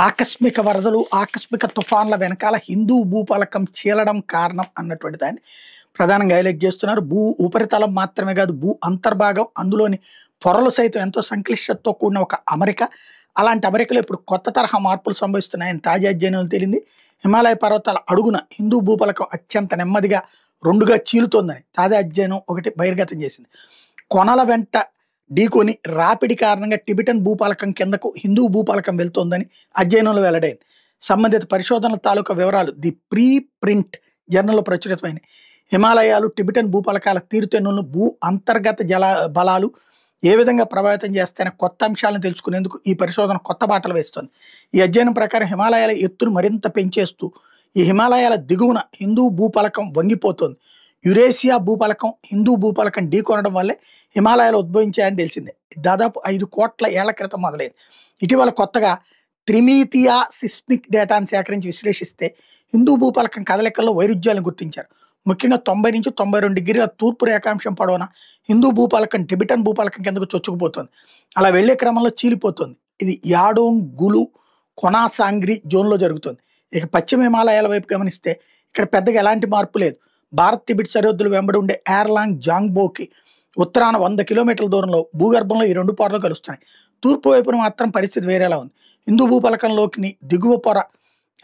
ఆకస్మిక వరదలు, ఆకస్మిక తుఫాన్ల వెనకాల హిందూ భూపలకం చీలడం కారణం అన్నటువంటి దాన్ని ప్రధానంగా హైలైట్ చేస్తున్నారు. భూ ఉపరితలం మాత్రమే కాదు, భూ అంతర్భాగం, అందులోని పొరలు సైతం ఎంతో సంక్లిష్టతతో కూడిన ఒక అమరిక. అలాంటి అమెరికాలో ఇప్పుడు కొత్త తరహా మార్పులు సంభవిస్తున్నాయని తాజా అధ్యయనాలు తేలింది. హిమాలయ పర్వతాల అడుగున హిందూ భూపలకం అత్యంత నెమ్మదిగా రెండుగా చీలుతోందని తాజా అధ్యయనం ఒకటి బహిర్గతం చేసింది. కొనల వెంట ఢీకొని రాపిడి కారణంగా టిబెటన్ భూపాలకం కిందకు హిందూ భూపాలకం వెళ్తోందని అధ్యయనంలో వెల్లడైంది. సంబంధిత పరిశోధనల తాలూకా వివరాలు ది ప్రీ ప్రింట్ జర్నల్లో ప్రచురితమైనవి. హిమాలయాలు టిబెటన్ భూపలకాల తీరుతెన్నులను, భూ అంతర్గత బలాలు ఏ విధంగా ప్రభావితం చేస్తాయనే కొత్త అంశాలను తెలుసుకునేందుకు ఈ పరిశోధన కొత్త బాటలు వేస్తోంది. ఈ అధ్యయనం ప్రకారం హిమాలయాల ఎత్తును మరింత పెంచేస్తూ ఈ హిమాలయాల దిగువన హిందూ భూపలకం వంగిపోతోంది. యురేషియా భూపలకం హిందూ భూపలకం ఢీకొనడం వల్లే హిమాలయాలు ఉద్భవించాయని తెలిసిందే. దాదాపు 5 కోట్ల ఏళ్ల క్రితం మొదలైంది. ఇటీవల కొత్తగా త్రిమితీయ సిస్మిక్ డేటాను సేకరించి విశ్లేషిస్తే హిందూ భూపలకం కదలికల్లో వైరుధ్యాలను గుర్తించారు. ముఖ్యంగా 90 నుంచి 92 డిగ్రీల తూర్పు రేఖాంశం పొడవున హిందూ భూపలకం టిబెటన్ భూపలకం కిందకు చొచ్చుకుపోతుంది. అలా వెళ్లే క్రమంలో చీలిపోతుంది. ఇది యాడోంగ్, గులు, కొనాసాంగ్రి జోన్లో జరుగుతుంది. ఇక పశ్చిమ హిమాలయాల వైపు గమనిస్తే ఇక్కడ పెద్దగా ఎలాంటి మార్పు లేదు. భారత్ టిబెట్ సరిహద్దులు వెంబడి ఉండే ఎర్లాంగ్ జాంగ్బోకి ఉత్తరాన 100 కిలోమీటర్ల దూరంలో భూగర్భంలో ఈ రెండు పొరలు కలుస్తున్నాయి. తూర్పు వైపున మాత్రం పరిస్థితి వేరేలా ఉంది. హిందూ భూపలకంలోకి దిగువ పొర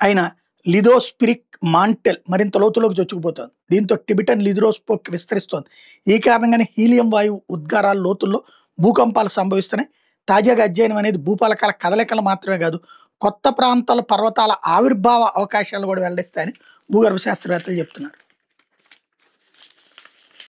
అయిన లిథోస్పిరిక్ మాంటెల్ మరింత లోతులోకి చొచ్చుకుపోతోంది. దీంతో టిబెటన్ లిథోస్పోక్ విస్తరిస్తోంది. ఈ కారణంగానే హీలియం వాయువు ఉద్గారాల లోతుల్లో భూకంపాలు సంభవిస్తున్నాయి. తాజాగా అధ్యయనం అనేది భూపలకాల కదలికలు మాత్రమే కాదు, కొత్త ప్రాంతాల పర్వతాల ఆవిర్భావ అవకాశాలు కూడా వెల్లడిస్తాయని భూగర్భ శాస్త్రవేత్తలు చెప్తున్నారు.